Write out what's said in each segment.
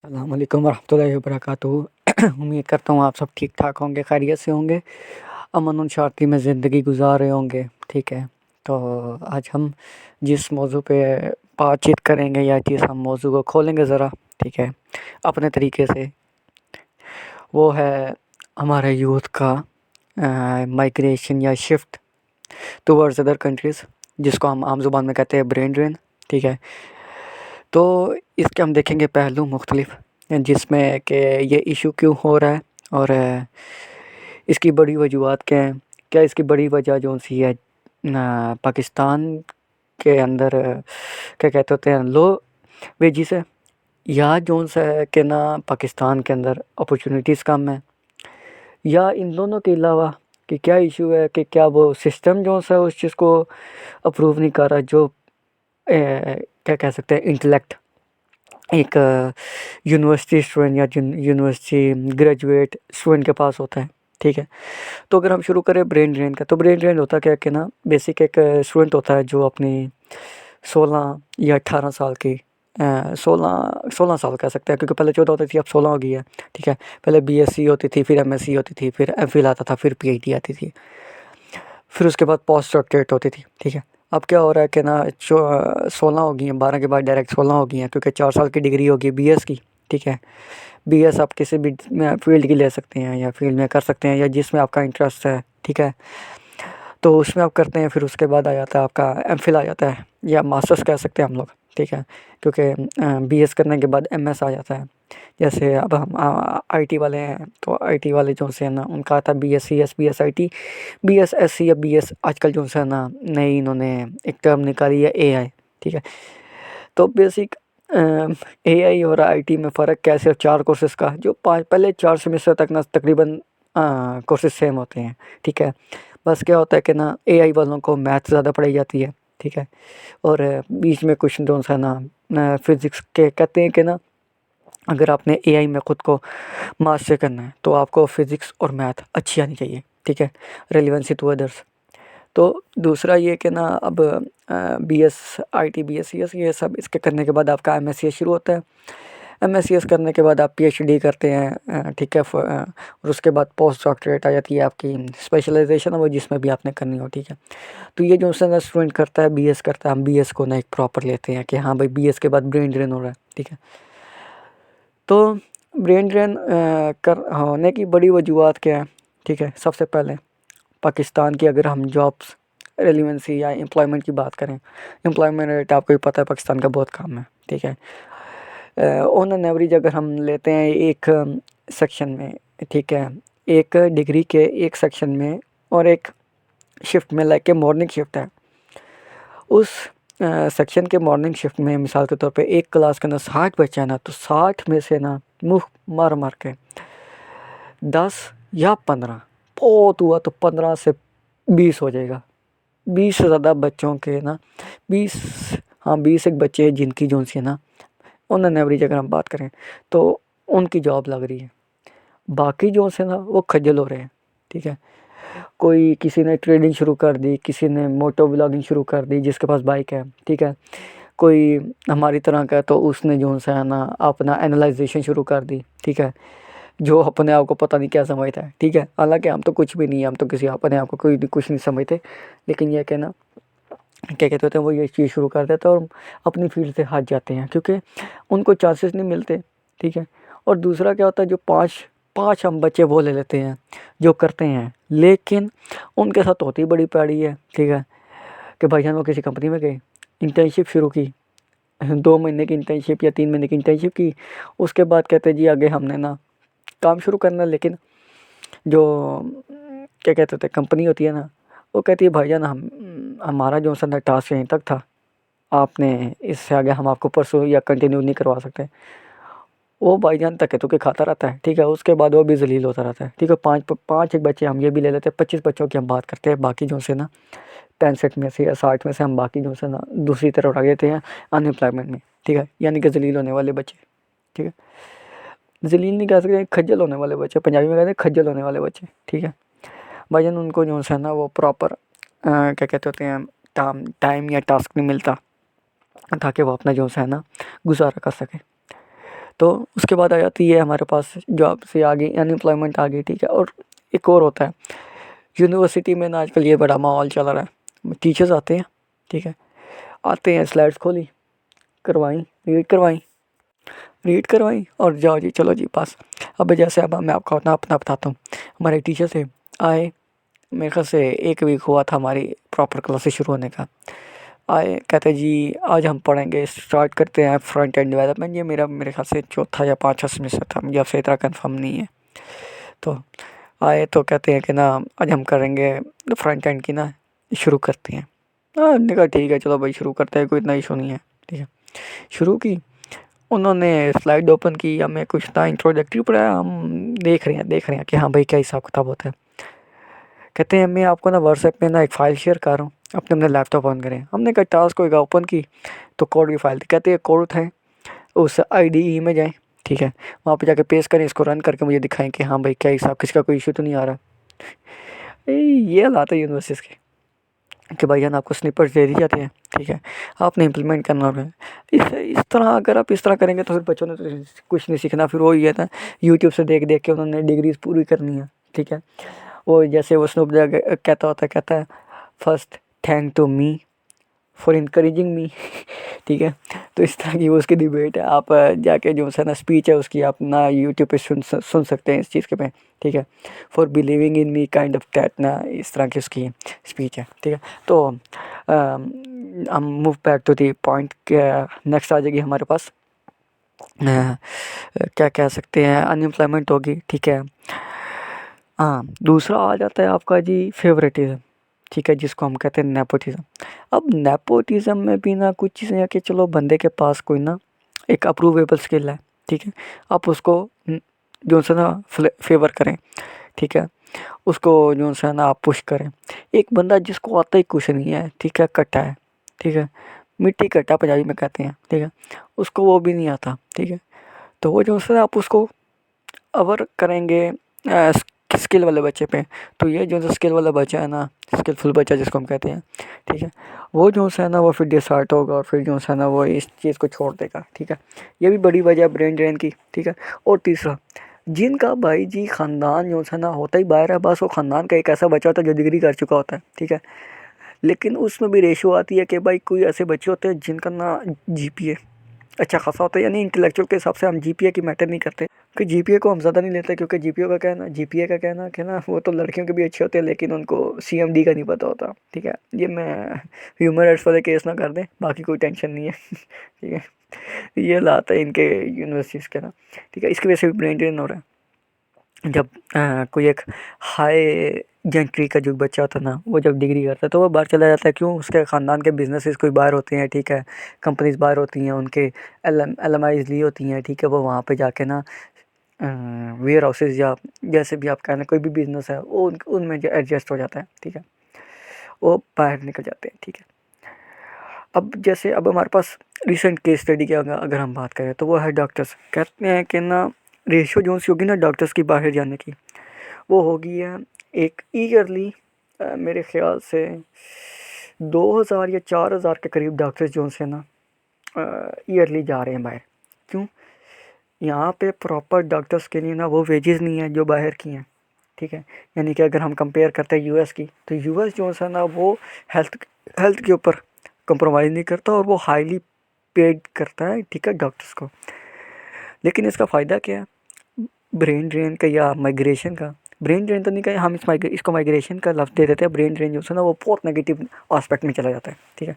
अस्सलाम वालेकुम रहमतुल्लाहि व बरकातुहू। उम्मीद करता हूँ आप सब ठीक ठाक होंगे, खैरियत से होंगे, अमन और शांति में ज़िंदगी गुजार रहे होंगे। ठीक है, तो आज हम जिस मौजू पे बातचीत करेंगे या जिस हम मौजू को खोलेंगे ज़रा, ठीक है, अपने तरीके से, वो है हमारे यूथ का माइग्रेशन या शिफ्ट टुवर्ड्स अदर कंट्रीज़, जिसको हम आम ज़ुबान में कहते हैं ब्रेन ड्रेन। ठीक है, तो इसके हम देखेंगे पहलू मुख्तलिफ, जिसमें कि ये इशू क्यों हो रहा है और इसकी बड़ी वजूहात क्या हैं। क्या इसकी बड़ी वजह जो सी है पाकिस्तान के अंदर क्या कहते होते हैं लो वेजिस है, या जोन सा है कि ना पाकिस्तान के अंदर अपॉर्चुनिटीज़ कम है, या इन दोनों के अलावा कि क्या इशू है कि क्या वो सिस्टम जो सा है उस चीज़ को अप्रूव नहीं कर रहा, जो क्या कह सकते हैं इंटेलेक्ट एक यूनिवर्सिटी स्टूडेंट या यूनिवर्सिटी ग्रेजुएट स्टूडेंट के पास होता है। ठीक है, तो अगर हम शुरू करें ब्रेन ड्रेन का, तो ब्रेन ड्रेन होता क्या है कि ना बेसिक एक स्टूडेंट होता है जो अपनी 16 या 18 साल की 16 साल कह सकते हैं, क्योंकि पहले 14 होती थी, अब 16 हो गई है। ठीक है, पहले बीएससी होती थी, फिर एमएससी होती थी, फिर एमफिल आता था, फिर पीएचडी आती थी, फिर उसके बाद पोस्ट डॉक्टरेट होती थी। ठीक है, अब क्या हो रहा है कि ना 16 हो गई हैं, 12 के बाद डायरेक्ट 16 हो गई हैं, क्योंकि 4 साल की डिग्री होगी बीएस की। ठीक है, बीएस आप किसी भी फील्ड की ले सकते हैं या फील्ड में कर सकते हैं, या जिसमें आपका इंटरेस्ट है। ठीक है, तो उसमें आप करते हैं, फिर उसके बाद आ जाता है आपका एमफिल आ जाता है, या मास्टर्स कह सकते हैं हम लोग। ठीक है, क्योंकि बीएस करने के बाद एमएस आ जाता है। जैसे अब हम आईटी वाले हैं, तो आईटी वाले जो से है ना उनका आता है B S C S, B S I T, B S S C या बीएस, आजकल जो है ना नई इन्होंने एक टर्म निकाली है एआई। ठीक है, तो बेसिक एआई और आईटी में फ़र्क क्या है, सिर्फ 4 कोर्सेज़ का, जो पाँच पहले 4 सेमेस्टर तक ना तकरीबन कोर्सेज़ सेम होते हैं। ठीक है, बस क्या होता है कि ना एआई वालों को मैथ्स ज़्यादा पढ़ाई जाती है। ठीक है, और बीच में कुछ जो है ना फिज़िक्स के कहते हैं कि ना अगर आपने एआई में ख़ुद को मास्टर करना है तो आपको फिज़िक्स और मैथ अच्छी आनी चाहिए। ठीक है, रेलेवेंसी टू अदर्स। तो दूसरा ये कि ना अब बीएस आईटी, बीएस सीएस, ये सब इसके करने के बाद आपका एमएससीएस शुरू होता है। एमएससीएस करने के बाद आप पीएचडी करते हैं। ठीक है, और उसके बाद पोस्ट डॉक्टरेट आ जाती है, आपकी स्पेशलाइजेशन है वो जिसमें भी आपने करनी हो। ठीक है, तो ये जो है स्टूडेंट करता है बीएस करता है, हम बीएस को ना एक प्रॉपर लेते हैं कि हाँ भाई बीएस के बाद ब्रेन ड्रेन हो रहा है। ठीक है, तो ब्रेन ड्रेन कर होने की बड़ी वजूहत क्या है। ठीक है, सबसे पहले पाकिस्तान की अगर हम जॉब्स रेलिवेंसी या एम्प्लॉयमेंट की बात करें, एम्प्लॉयमेंट रेट आपको भी पता है पाकिस्तान का बहुत कम है। ठीक है, ऑन एन एवरेज अगर हम लेते हैं एक सेक्शन में, ठीक है, एक डिग्री के एक सेक्शन में और एक शिफ्ट में, लाइक के मॉर्निंग शिफ्ट है, उस सेक्शन के मॉर्निंग शिफ्ट में मिसाल के तौर पे एक क्लास के अंदर 60 बच्चे हैं ना, तो 60 में से ना मुँह मार मार के 10 या 15, बहुत हुआ तो 15 से 20 हो जाएगा। 20 से ज़्यादा बच्चों के ना 20, हाँ 20 एक बच्चे हैं जिनकी जो सी है ना ऑन एन एवरेज अगर हम बात करें तो उनकी जॉब लग रही है। बाकी जो से ना वो खज्जल हो रहे हैं। ठीक है, कोई किसी ने ट्रेडिंग शुरू कर दी, किसी ने मोटो व्लॉगिंग शुरू कर दी जिसके पास बाइक है। ठीक है, कोई हमारी तरह का तो उसने जो है ना अपना एनालाइजेशन शुरू कर दी। ठीक है, जो अपने आप को पता नहीं क्या समझता है। ठीक है, हालांकि हम तो कुछ भी नहीं है, हम तो किसी अपने आप को कोई कुछ नहीं समझते, लेकिन ये कहना क्या कहते होते हैं वो ये चीज़ शुरू कर देते हैं और अपनी फील्ड से हट जाते हैं, क्योंकि उनको चांसेस नहीं मिलते। ठीक है, और दूसरा क्या होता है, जो पाँच पाँच हम बच्चे वो ले लेते हैं जो करते हैं, लेकिन उनके साथ होती बड़ी पैड़ी है। ठीक है, कि भाईजान वो किसी कंपनी में गए, इंटर्नशिप शुरू की, 2 महीने की इंटर्नशिप या 3 महीने की इंटर्नशिप की, उसके बाद कहते जी आगे हमने ना काम शुरू करना है। लेकिन जो क्या कहते थे कंपनी होती है ना, वो कहती है भाईजान हमारा जो सा टास्क यहीं तक था, आपने इससे आगे हम आपको परसों या कंटिन्यू नहीं करवा सकते। वो भाईजान तक है तो के खाता रहता है। ठीक है, उसके बाद वो भी जलील होता रहता है। ठीक है, पाँच एक बच्चे हम ये भी ले लेते हैं, 25 बच्चों की हम बात करते हैं, बाकी जो से ना 65 में से या 60 में से हम बाकी जो से ना दूसरी तरफ उठा देते हैं अनएम्प्लॉयमेंट में। ठीक है, यानी कि जलील होने वाले बच्चे। ठीक है, जलील नहीं कह सकते, खज्जल होने वाले बच्चे, पंजाबी में कहते हैं खज्जल होने वाले बच्चे। ठीक है, भाईजान उनको जो है ना वो प्रॉपर क्या कहते होते हैं टाइम या टास्क नहीं मिलता ताकि वो अपना जो है ना गुजारा कर सके। तो उसके बाद आ जाती है हमारे पास जॉब से आगे अनएम्प्लॉयमेंट आ गई, ठीक है। और एक और होता है यूनिवर्सिटी में ना, आजकल ये बड़ा माहौल चल रहा है, टीचर्स आते हैं, ठीक है, आते हैं, स्लाइड्स खोली, करवाई, रीड करवाई और जाओ जी, चलो जी पास। अब जैसे अब मैं आपको अपना बताता हूँ, हमारे टीचर से आए, मेरे ख्याल से एक वीक हुआ था हमारी प्रॉपर क्लासेस शुरू होने का। आए, कहते जी आज हम पढ़ेंगे, स्टार्ट करते हैं फ्रंट एंड डेवलपमेंट। ये मेरे ख्याल से चौथा या पाँचवा सेमेस्टर था, मुझे आपसे इतना कंफर्म नहीं है। तो आए तो कहते हैं कि ना आज हम करेंगे फ्रंट एंड की ना, शुरू करते हैं। हाँ, हमने कहा ठीक है चलो भाई शुरू करते हैं, कोई इतना इशू नहीं है, ठीक है। शुरू की, उन्होंने स्लाइड ओपन की, हमें कुछ था इंट्रोडक्टरी पढ़ाया, हम देख रहे हैं कि हाँ भाई क्या हिसाब किताब होता है। कहते हैं मैं आपको ना व्हाट्सएप में ना एक फ़ाइल शेयर कर रहा हूँ, अपने लैपटॉप ऑन करें। हमने कहा टास्क होगा, ओपन की तो कोड की फाइल थी। कहते हैं कोड उठाएं, उस आईडीई में जाएं, ठीक है, वहाँ पे जाके पेस्ट करें, इसको रन करके मुझे दिखाएं कि हाँ भाई क्या हिसाब, किसका कोई इशू तो नहीं आ रहा। ये हालात है यूनिवर्सिटीज़ के कि भाईजान आपको स्निपर्स दे दी जाते हैं, ठीक है, आपने इम्प्लीमेंट करना होगा। इस तरह अगर आप इस तरह करेंगे तो फिर बच्चों ने तो कुछ नहीं सीखना, फिर वो ये था यूट्यूब से देख देख के उन्होंने डिग्रीज पूरी करनी है, ठीक है। वो जैसे वो स्नूप डॉग कहता है first thank to me for encouraging me ठीक है। तो इस तरह की वो उसकी डिबेट है, आप जाके जो है ना स्पीच है उसकी आप ना यूट्यूब पे सुन सकते हैं इस चीज़ के पे, ठीक है। For believing in me kind of that ना, इस तरह की उसकी स्पीच है, ठीक है। तो हम move back to the point, next आ जाएगी हमारे पास क्या कह सकते हैं, अनएम्प्लॉयमेंट होगी, ठीक है। हाँ, दूसरा आ जाता है आपका जी फेवरेटिज्म, ठीक है, जिसको हम कहते हैं नेपोटिज्म। अब नेपोटिज्म में भी ना कुछ चीज़ें हैं कि चलो बंदे के पास कोई ना एक अप्रूवेबल स्किल है, ठीक है, आप उसको जो है ना फेवर करें, ठीक है, उसको जो है ना आप पुश करें। एक बंदा जिसको आता ही कुछ नहीं है, ठीक है, कट्टा है, ठीक है, मिट्टी कट्टा पंजाबी में कहते हैं, ठीक है, उसको वो भी नहीं आता, ठीक है, तो वो जो है आप उसको अवर करेंगे स्किल वाले बच्चे पे, तो ये जो स्किल वाला बच्चा है ना, स्किलफुल बच्चा जिसको हम कहते हैं, ठीक है, वो जो है ना वो फिर डिसहार्ट होगा और फिर जो है ना वो इस चीज़ को छोड़ देगा, ठीक है। ये भी बड़ी वजह है ब्रेन ड्रेन की, ठीक है। और तीसरा, जिनका भाई जी ख़ानदान जो है ना होता ही बाहर है, बस वो ख़ानदान का एक ऐसा बच्चा होता है जो डिग्री कर चुका होता है, ठीक है, लेकिन उसमें भी रेशो आती है कि भाई कोई ऐसे बच्चे होते हैं जिनका ना जीपीए अच्छा खासा होता है, यानी इंटेलेक्चुअल के हिसाब से हम जीपीए की मैटर नहीं करते, कि जीपीए को हम ज़्यादा नहीं लेते, क्योंकि जीपीए का कहना कि ना वो तो लड़कियों के भी अच्छे होते हैं लेकिन उनको सीएमडी का नहीं पता होता, ठीक है। ये मैं ह्यूमन वाले केस ना कर दें, बाकी कोई टेंशन नहीं है ठीक है। ये लाता है इनके यूनिवर्सिटीज़ के ना, ठीक है, इसकी वजह से भी ब्रेन ड्रेन हो रहा है। जब कोई एक हाई जेंट्री का जो बच्चा होता है ना, वो जब डिग्री करता है तो वो बाहर चला जाता है, क्यों, उसके ख़ानदान के बिजनेसेस कोई बाहर होते हैं, ठीक है, कंपनीज बाहर होती हैं, उनके एल एम आईज ली होती हैं, ठीक है, वो वहाँ पे जाके ना वेयर हाउसेज या जैसे भी आप कहना कोई भी बिजनेस है वो उनमें जो एडजस्ट हो जाता है, ठीक है, वो बाहर निकल जाते हैं, ठीक है। अब जैसे अब हमारे पास रिसेंट केस स्टडी की अगर हम बात करें तो वो है डॉक्टर्स। कहते हैं कि ना रेशियो जो सी होगी ना डॉक्टर्स की बाहर जाने की, वो होगी है एक ईयरली, मेरे ख्याल से 2000 या 4000 के करीब डॉक्टर्स जो से ना ईयरली जा रहे हैं बाहर। क्यों, यहाँ पे प्रॉपर डॉक्टर्स के लिए ना वो वेजेस नहीं है जो बाहर की हैं, ठीक है। यानी कि अगर हम कंपेयर करते हैं यूएस की, तो यूएस जो है ना वो हेल्थ हेल्थ के ऊपर कंप्रोमाइज़ नहीं करता और वो हाईली पेड करता है, ठीक है, डॉक्टर्स को। लेकिन इसका फ़ायदा क्या है, ब्रेन ड्रेन का या माइग्रेशन का, ब्रेन ड्रेन तो नहीं कहें हम, इसको माइग्रेशन का लफ्ज़ दे देते हैं। ब्रेन ड्रेन जो है ना वो बहुत नेगेटिव आस्पेक्ट में चला जाता है, ठीक है।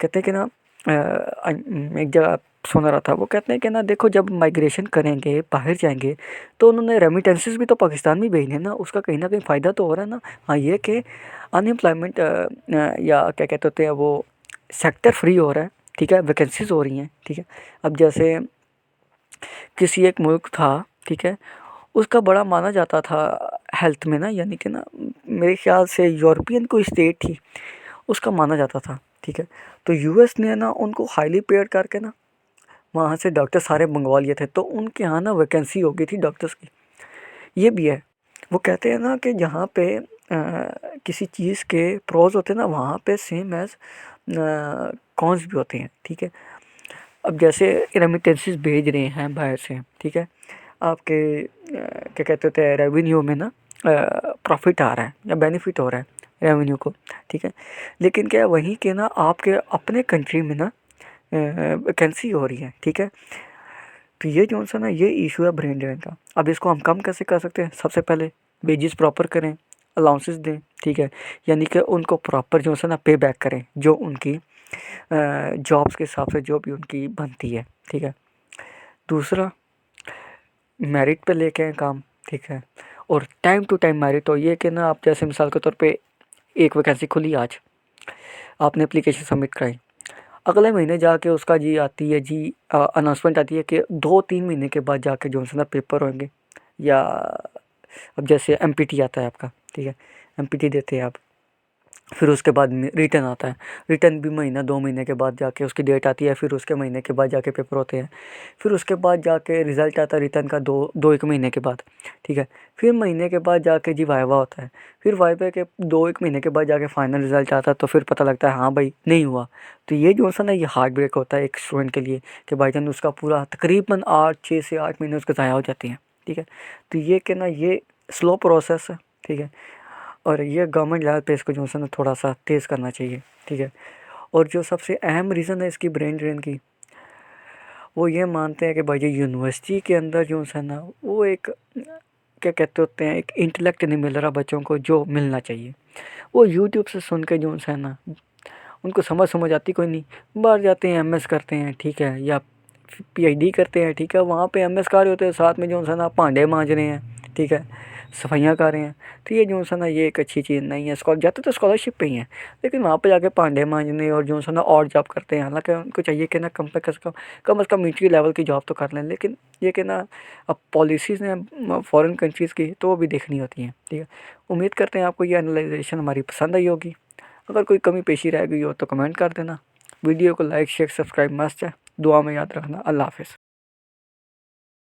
कहते हैं कि ना एक जगह सुन रहा था, वो कहते हैं कि ना देखो जब माइग्रेशन करेंगे बाहर जाएंगे तो उन्होंने रेमिटेंसेस भी तो पाकिस्तान में भेजने ना, उसका कहीं ना कहीं फ़ायदा तो हो रहा है ना। हाँ, ये कि अनएम्प्लॉयमेंट या क्या कहते होते हैं वो सेक्टर फ्री हो रहा है, ठीक है, वैकेंसीज हो रही हैं, ठीक है। अब जैसे किसी एक मुल्क था, ठीक है, उसका बड़ा माना जाता था हेल्थ में ना, यानी कि ना मेरे ख्याल से यूरोपियन कोई स्टेट थी, उसका माना जाता था, ठीक है। तो यूएस ने ना उनको हाईली पेड करके ना वहाँ से डॉक्टर सारे मंगवा लिए थे, तो उनके यहाँ ना वैकेंसी हो गई थी डॉक्टर्स की। ये भी है, वो कहते हैं ना कि जहाँ पे किसी चीज़ के प्रोज होते हैं ना, वहाँ पे सेम एज कॉन्स भी होते हैं, ठीक है। अब जैसे रेमिटेंसेस भेज रहे हैं बाहर से, ठीक है, आपके क्या कहते होते हैं रेवेन्यू में ना प्रॉफिट आ रहा है या बेनिफिट हो रहा है रेवेन्यू को, ठीक है। लेकिन क्या है वहीं के ना आपके अपने कंट्री में ना वैकेंसी हो रही है, ठीक है। तो ये जो सा ना ये इशू है ब्रेन ड्रेन का। अब इसको हम कम कैसे कर सकते हैं? सबसे पहले वेजेस प्रॉपर करें, अलाउंसेस दें, ठीक है, यानी कि उनको प्रॉपर जो सा ना पे बैक करें जो उनकी जॉब्स के हिसाब से जो भी उनकी बनती है, ठीक है। दूसरा, मेरिट पे लेके आएं काम, ठीक है, और टाइम टू टाइम मेरिट हो। ये कि ना आप जैसे मिसाल के तौर पे एक वैकेंसी खुली आज, आपने एप्लीकेशन सबमिट कराई, अगले महीने जाके उसका जी आती है जी अनाउंसमेंट आती है कि 2-3 महीने के बाद जाके जो है ना पेपर होंगे, या अब जैसे एमपीटी आता है आपका, ठीक है, एमपीटी देते हैं आप, फिर उसके बाद में रिटर्न आता है, रिटर्न भी महीना 2 महीने के बाद जाके उसकी डेट आती है, फिर उसके महीने के बाद जाके पेपर होते हैं, फिर उसके बाद जाके रिज़ल्ट आता है रिटर्न का 2-1 महीने के बाद, ठीक है, फिर महीने के बाद जाके जी वाइवा होता है, फिर वाइवा के 2-1 महीने के बाद जाके फाइनल रिज़ल्ट आता है, तो फिर पता लगता है हाँ भाई नहीं हुआ। तो ये जो सा ना ये हार्ट ब्रेक होता है एक स्टूडेंट के लिए कि भाईजान उसका पूरा तकरीबन 6 से 8 महीने उसके ज़ाया हो जाते हैं, ठीक है। तो ये कि ना ये स्लो प्रोसेस है, ठीक है, और ये गवर्नमेंट लेवल पे इसको जो है ना थोड़ा सा तेज़ करना चाहिए, ठीक है। और जो सबसे अहम रीज़न है इसकी ब्रेन ड्रेन की, वो ये मानते हैं कि भाई ये यूनिवर्सिटी के अंदर जो है ना वो एक क्या कहते होते हैं एक इंटेलेक्ट नहीं मिल रहा बच्चों को जो मिलना चाहिए। वो यूट्यूब से सुन के जो है ना उनको समझ आती कोई नहीं, बाहर जाते हैं एमएस करते हैं, ठीक है, या पीएचडी करते हैं, ठीक है, वहाँ पे एमएस कर रहे होते हैं, साथ में जो है ना भांडे मांज रहे हैं, ठीक है, सफाइयाँ कर रहे हैं। तो ये जो है ना ये एक अच्छी चीज़ नहीं है। जाते तो स्कॉलरशिप पे ही हैं, लेकिन वहाँ पे जाके भांडे मांजने और जो है ना और जॉब करते हैं, हालांकि उनको चाहिए कि ना कम से कम नीचे लेवल की जॉब तो कर लें, लेकिन ये कि ना अब पॉलिसीज़ हैं फॉरेन कंट्रीज़ की तो वो भी देखनी होती हैं, ठीक है। उम्मीद करते हैं आपको ये एनालाइजेशन हमारी पसंद आई होगी। अगर कोई कमी पेशी रह गई हो तो कमेंट कर देना। वीडियो को लाइक शेयर सब्सक्राइब मस्ट है। दुआ में याद रखना। अल्लाह हाफ़िज़।